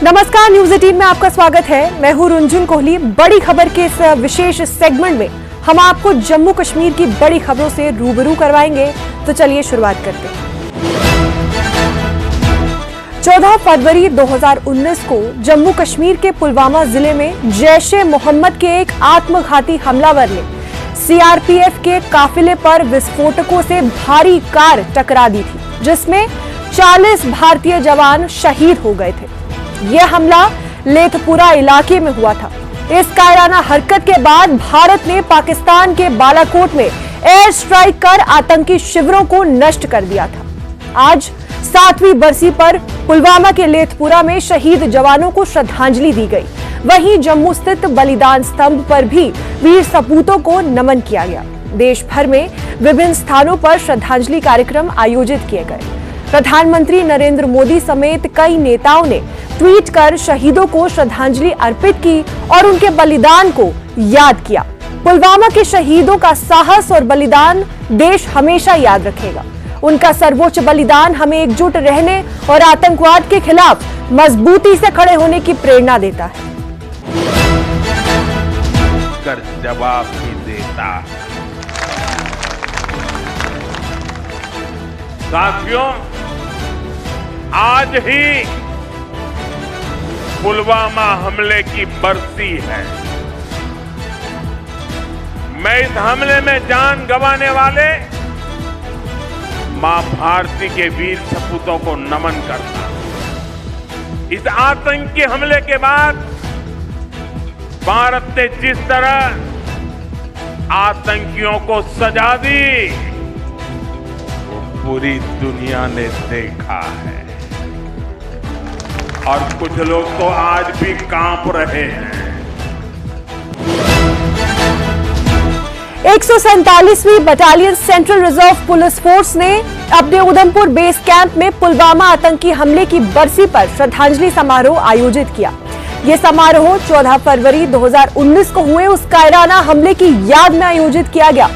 नमस्कार, न्यूज 18 में आपका स्वागत है। मैं हूं रुंजुन कोहली। बड़ी खबर के इस विशेष सेगमेंट में हम आपको जम्मू कश्मीर की बड़ी खबरों से रूबरू करवाएंगे। तो चलिए शुरुआत करते हैं। 14 फरवरी 2019 को जम्मू कश्मीर के पुलवामा जिले में जैश-ए-मोहम्मद के एक आत्मघाती हमलावर ने सीआरपीएफ के काफिले पर विस्फोटकों से भारी कार टकरा दी थी, जिसमें 40 भारतीय जवान शहीद हो गए थे। यह हमला लेथपुरा इलाके में हुआ था। इस कायराना हरकत के बाद भारत ने पाकिस्तान के बालाकोट में एयर स्ट्राइक कर आतंकी शिविरों को नष्ट कर दिया था। आज 7वीं बरसी पर पुलवामा के लेथपुरा में शहीद जवानों को श्रद्धांजलि दी गई। वहीं जम्मू स्थित बलिदान स्तंभ पर भी वीर सपूतों को नमन किया गया। देश भर में विभिन्न स्थानों पर श्रद्धांजलि कार्यक्रम आयोजित किए गए। प्रधानमंत्री नरेंद्र मोदी समेत कई नेताओं ने ट्वीट कर शहीदों को श्रद्धांजलि अर्पित की और उनके बलिदान को याद किया। पुलवामा के शहीदों का साहस और बलिदान देश हमेशा याद रखेगा। उनका सर्वोच्च बलिदान हमें एकजुट रहने और आतंकवाद के खिलाफ मजबूती से खड़े होने की प्रेरणा देता है। कर जवाब भी देता। साथियों, आज ही पुलवामा हमले की बरसी है। मैं इस हमले में जान गंवाने वाले मां भारती के वीर सपूतों को नमन करता हूं। इस आतंकी हमले के बाद भारत ने जिस तरह आतंकियों को सजा दी, वो पूरी दुनिया ने देखा है और कुछ लोग तो आज भी कांप रहे हैं। 147वीं battalion central reserve police force ने अपने उधमपुर बेस कैंप में पुलवामा आतंकी हमले की बरसी पर श्रद्धांजलि समारोह आयोजित किया। यह समारोह 14 फरवरी 2019 को हुए उस कायराना हमले की याद में आयोजित किया गया।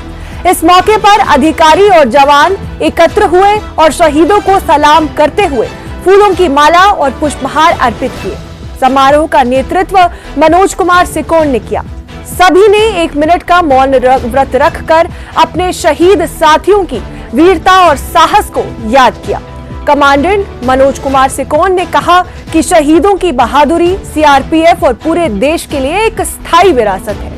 इस मौके पर अधिकारी और जवान एकत्र हुए और शहीदों को सलाम करते हुए फूलों की माला और पुष्पहार अर्पित किए। समारोह का नेतृत्व मनोज कुमार सिकोन ने किया। सभी ने 1 मिनट का मौन व्रत रखकर अपने शहीद साथियों की वीरता और साहस को याद किया। कमांडेंट मनोज कुमार सिकोन ने कहा कि शहीदों की बहादुरी सीआरपीएफ और पूरे देश के लिए एक स्थायी विरासत है।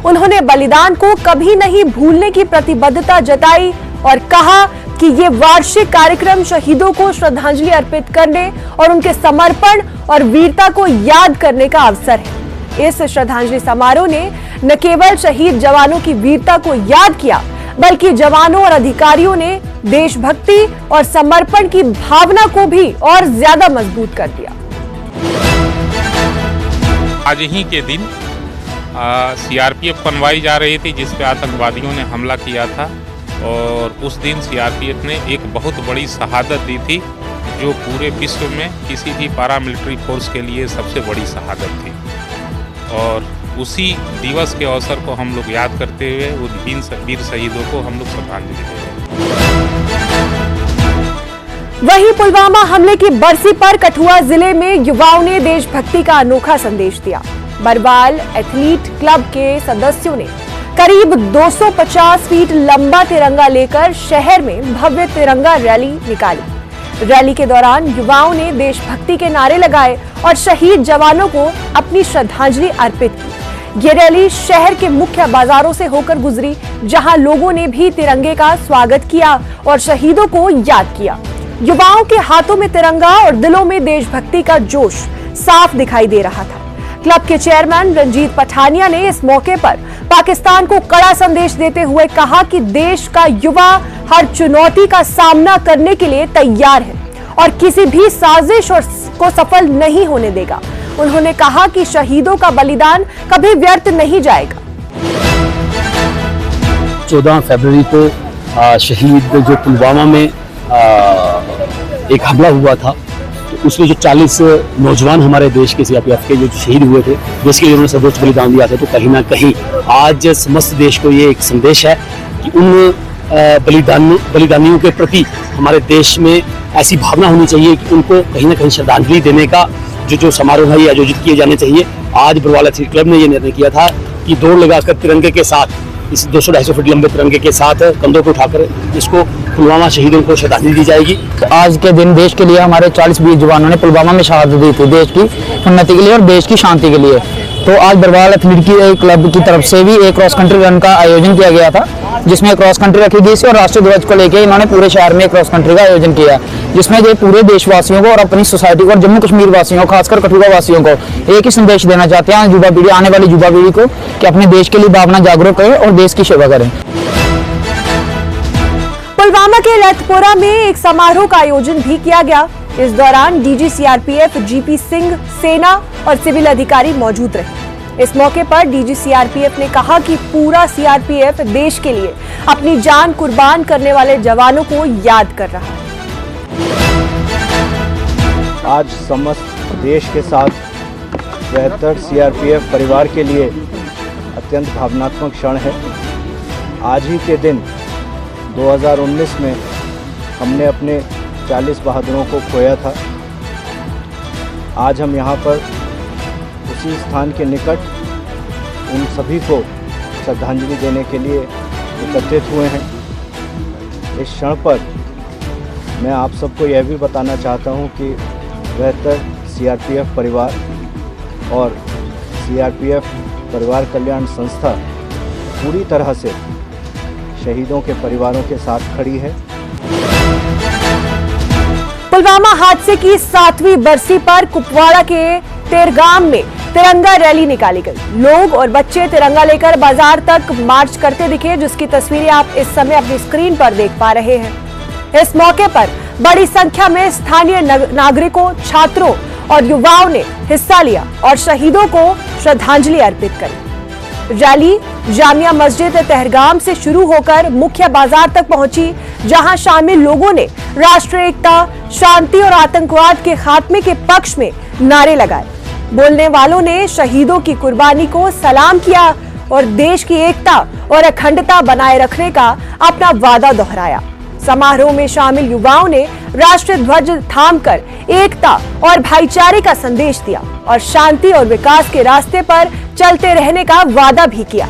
उन्होंने बलिदान को कभी नहीं भूलने की प्रतिबद्धता जताई और कहा कि ये वार्षिक कार्यक्रम शहीदों को श्रद्धांजलि अर्पित करने और उनके समर्पण और वीरता को याद करने का अवसर है। इस श्रद्धांजलि समारोह ने न केवल शहीद जवानों की वीरता को याद किया, बल्कि जवानों और अधिकारियों ने देशभक्ति और समर्पण की भावना को भी और ज्यादा मजबूत कर दिया। आज ही के दिन सीआरपीएफ बनवाई जा रही थी, जिस पे आतंकवादियों ने हमला किया था और उस दिन सीआरपीएफ ने एक बहुत बड़ी शहादत दी थी, जो पूरे विश्व में किसी भी पैरामिलिट्री फोर्स के लिए सबसे बड़ी शहादत थी। और उसी दिवस के अवसर को हम लोग याद करते हुए उन वीर शहीदों को हम लोग श्रद्धांजलि दे रहे हैं। वहीं पुलवामा हमले की बरसी पर कठुआ जिले में युवाओं ने देशभक्ति का अनोखा संदेश दिया। बरवाल एथलीट क्लब के सदस्यों ने करीब 250 फीट लंबा तिरंगा लेकर शहर में भव्य तिरंगा रैली निकाली। रैली के दौरान युवाओं ने देशभक्ति के नारे लगाए और शहीद जवानों को अपनी श्रद्धांजलि अर्पित की। ये रैली शहर के मुख्य बाजारों से होकर गुजरी, जहां लोगों ने भी तिरंगे का स्वागत किया और शहीदों को याद किया। युवाओं के हाथों में तिरंगा और दिलों में देशभक्ति का जोश साफ दिखाई दे रहा था। क्लब के चेयरमैन रंजीत पठानिया ने इस मौके पर पाकिस्तान को कड़ा संदेश देते हुए कहा कि देश का युवा हर चुनौती का सामना करने के लिए तैयार है और किसी भी साजिश को सफल नहीं होने देगा। उन्होंने कहा कि शहीदों का बलिदान कभी व्यर्थ नहीं जाएगा। 14 फरवरी को शहीद जो पुलवामा में एक हमला हुआ था, तो उसमें जो 40 नौजवान हमारे देश के सीआरपीएफ के जो शहीद हुए थे, देश के लिए उन्होंने सर्वोच्च बलिदान दिया था, तो कहीं ना कहीं आज समस्त देश को ये एक संदेश है कि उन बलिदानियों के प्रति हमारे देश में ऐसी भावना होनी चाहिए कि उनको कहीं ना कहीं श्रद्धांजलि देने का जो समारोह है ये आयोजित किए जाने चाहिए। आज बरवाला एथलेटिक क्लब ने ये निर्णय किया था कि दौड़ लगाकर तिरंगे के साथ, इस 200-250 फीट लंबे तिरंगे के साथ कंधों को उठाकर इसको पुलवामा शहीदों को श्रद्धांजलि दी जाएगी। आज के दिन देश के लिए हमारे 40 वीर जवानों ने पुलवामा में शहादत दी थी, देश की उन्नति के लिए और देश की शांति के लिए। तो आज बरवाला एथलेटिक क्लब की तरफ से भी एक क्रॉस कंट्री रन का आयोजन किया गया था, जिसमें क्रॉस कंट्री रखी गई थी और राष्ट्रीय ध्वज को लेकर इन्होंने पूरे शहर में क्रॉस कंट्री का आयोजन किया, जिसमें ये पूरे देशवासियों को और अपनी सोसाइटी को और जम्मू कश्मीर वासियों, खासकर कठुआ वासियों को एक ही संदेश देना चाहते हैं युवा पीढ़ी, आने वाली युवा पीढ़ी को, कि अपने देश के लिए भावना जागरूक करें और देश की सेवा करें। पुलवामा के लथपोरा में एक समारोह का आयोजन भी किया गया। इस दौरान डीजी सीआरपीएफ जीपी सिंह, सेना और सिविल अधिकारी मौजूद रहे। इस मौके पर डीजी सीआरपीएफ ने कहा कि पूरा सीआरपीएफ देश के लिए अपनी जान कुर्बान करने वाले जवानों को याद कर रहा है। आज समस्त देश के साथ बेहतर सीआरपीएफ परिवार के लिए अत्यंत भावनात्मक क्षण है। आज ही के दिन 2019 में हमने अपने 40 बहादुरों को खोया था। आज हम यहाँ पर उसी स्थान के निकट उन सभी को श्रद्धांजलि देने के लिए एकत्रित हुए हैं। इस क्षण पर मैं आप सबको यह भी बताना चाहता हूँ कि बेहतर सीआरपीएफ परिवार और सीआरपीएफ परिवार कल्याण संस्था पूरी तरह से शहीदों के परिवारों के साथ खड़ी है। पुलवामा हादसे की 7वीं बरसी पर कुपवाड़ा के तेरगाम में तिरंगा रैली निकाली गई। लोग और बच्चे तिरंगा लेकर बाजार तक मार्च करते दिखे, जिसकी तस्वीरें आप इस समय अपनी स्क्रीन पर देख पा रहे हैं। इस मौके पर बड़ी संख्या में स्थानीय नागरिकों, छात्रों और युवाओं ने हिस्सा लिया और शहीदों को श्रद्धांजलि अर्पित करी। रैली जामिया मस्जिद तेहरगाम से शुरू होकर मुख्य बाजार तक पहुंची, जहां शामिल लोगों ने राष्ट्रीय एकता, शांति और आतंकवाद के खात्मे के पक्ष में नारे लगाए। बोलने वालों ने शहीदों की कुर्बानी को सलाम किया और देश की एकता और अखंडता बनाए रखने का अपना वादा दोहराया। समारोह में शामिल युवाओं ने राष्ट्रीय ध्वज थामकर एकता और भाईचारे का संदेश दिया और शांति और विकास के रास्ते पर चलते रहने का वादा भी किया।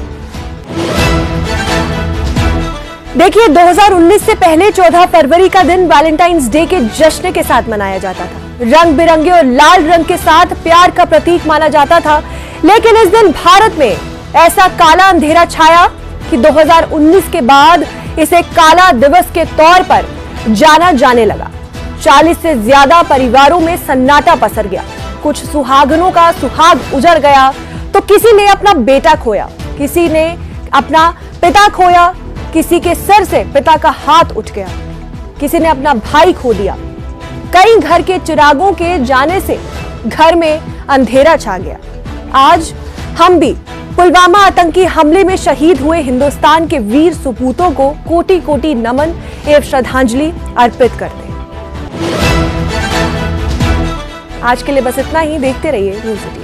देखिए, 2019 से पहले 14 फरवरी का दिन वैलेंटाइंस डे के जश्न के साथ मनाया जाता था। रंग बिरंगे और लाल रंग के साथ प्यार का प्रतीक माना जाता था, लेकिन इस दिन भारत में ऐसा काला अंधेरा छाया कि 2019 के बाद इसे काला दिवस के तौर पर जाना जाने लगा। 40 से ज्यादा परिवारों में सन्नाटा पसर गया। कुछ सुहागनों का सुहाग उजड़ गया, तो किसी ने अपना बेटा खोया, किसी ने अपना पिता खोया, किसी के सर से पिता का हाथ उठ गया, किसी ने अपना भाई खो दिया। कई घर के चिरागों के जाने से घर में अंधेरा छा गया। आज हम भी पुलवामा आतंकी हमले में शहीद हुए हिंदुस्तान के वीर सपूतों को कोटि कोटि नमन एवं श्रद्धांजलि अर्पित करते हैं। आज के लिए बस इतना ही। देखते रहिए न्यूज़ 18।